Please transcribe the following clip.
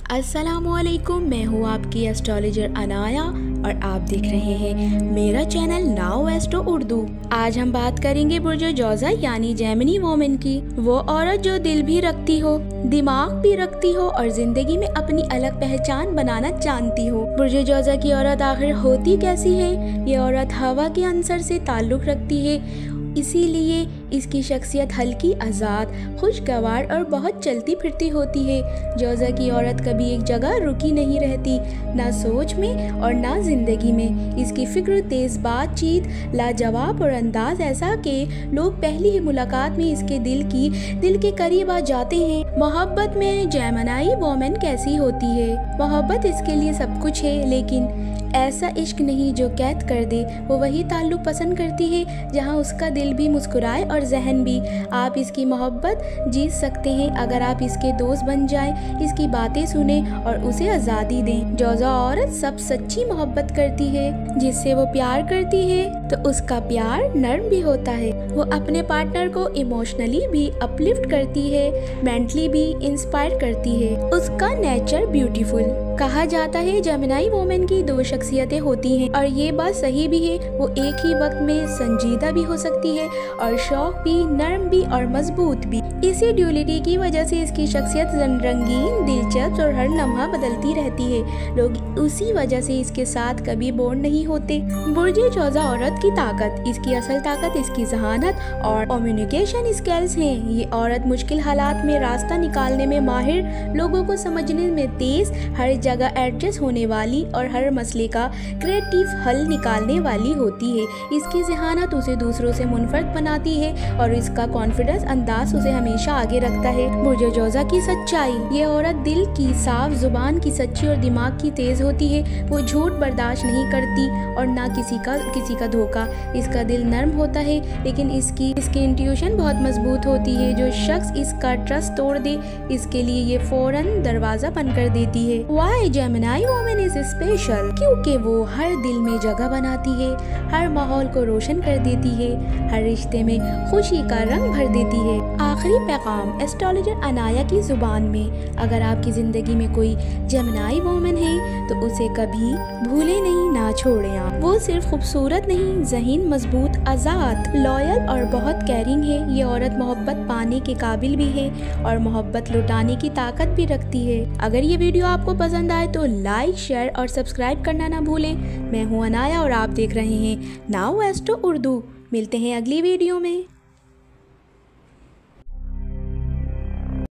अस्सलामुअलैकुम, मैं हूँ आपकी एस्ट्रोलॉजर अनाया और आप देख रहे हैं मेरा चैनल नाउ एस्ट्रो उर्दू। आज हम बात करेंगे बुर्ज जौज़ा यानी जेमिनी वोमेन की। वो औरत जो दिल भी रखती हो, दिमाग भी रखती हो और जिंदगी में अपनी अलग पहचान बनाना जानती हो। बुर्ज जौज़ा की औरत आखिर होती कैसी है? ये औरत हवा के अंसर से ताल्लुक़ रखती है, इसीलिए इसकी शख्सियत हल्की, आज़ाद, खुशगवार और बहुत चलती फिरती होती है। जौज़ा की औरत कभी एक जगह रुकी नहीं रहती, ना सोच में और ना जिंदगी में। इसकी फिक्र, तेज़ बातचीत, लाजवाब और अंदाज ऐसा कि लोग पहली ही मुलाकात में इसके दिल के करीब आ जाते हैं। मोहब्बत में जेमिनी वोमेन कैसी होती है? मोहब्बत इसके लिए सब कुछ है, लेकिन ऐसा इश्क नहीं जो कैद कर दे। वो वही ताल्लुक़ पसंद करती है जहाँ उसका दिल भी मुस्कुराए और जहन भी। आप इसकी मोहब्बत जीत सकते हैं अगर आप इसके दोस्त बन जाएं, इसकी बातें सुने और उसे आज़ादी दें। जौज़ा औरत सब सच्ची मोहब्बत करती है। जिससे वो प्यार करती है तो उसका प्यार नर्म भी होता है। वो अपने पार्टनर को इमोशनली भी अपलिफ्ट करती है, मेंटली भी इंस्पायर करती है। उसका नेचर ब्यूटीफुल। कहा जाता है जेमिनी वोमेन की दो शख्सियतें होती हैं और ये बात सही भी है। वो एक ही वक्त में संजीदा भी हो सकती है और शौक भी, नरम भी और मजबूत भी। इसी ड्यूलिटी की वजह से इसकी शख्सियत रंगीन, दिलचस्प और हर लम्हा बदलती रहती है। लोग उसी वजह से इसके साथ कभी बोर नहीं होते। बुर्ज जौज़ा औरत की ताकत। इसकी असल ताकत इसकी जहानत और कम्युनिकेशन स्किल्स हैं। ये औरत मुश्किल हालात में रास्ता निकालने में माहिर, लोगों को समझने में तेज, हर जगह एडजस्ट होने वाली और हर मसले का क्रिएटिव हल निकालने वाली होती है। इसकी जहानत उसे दूसरों से मुनफरद बनाती है और इसका कॉन्फिडेंस अंदाज उसे हमेशा आगे रखता है। बुर्ज जौज़ा की सच्चाई। ये औरत दिल की साफ, जुबान की सच्ची और दिमाग की तेज होती है। वो झूठ बर्दाश्त नहीं करती और ना किसी का धोखा। इसका दिल नर्म होता है, लेकिन इसकी इंट्यूशन बहुत मजबूत होती है। जो शख्स इसका ट्रस्ट तोड़ दे, इसके लिए ये फौरन दरवाजा बंद कर देती है। Why Gemini women is special? क्योंकि वो हर दिल में जगह बनाती है, हर माहौल को रोशन कर देती है, हर रिश्ते में खुशी का रंग भर देती है। आखिरी पैगाम एस्ट्रोलॉजर अनाया की जुबान में। अगर आपकी जिंदगी में कोई जेमिनी वोमेन है तो उसे कभी भूले नहीं, ना छोड़ें आप। वो सिर्फ खूबसूरत नहीं, ज़हीन, मजबूत, आज़ाद, लॉयल और बहुत केयरिंग है। ये औरत मोहब्बत पाने के काबिल भी है और मोहब्बत लुटाने की ताकत भी रखती है। अगर ये वीडियो आपको पसंद आए तो लाइक, शेयर और सब्सक्राइब करना ना भूलें। मैं हूँ अनाया और आप देख रहे हैं नाउ एस्ट्रो उर्दू। मिलते हैं अगली वीडियो में।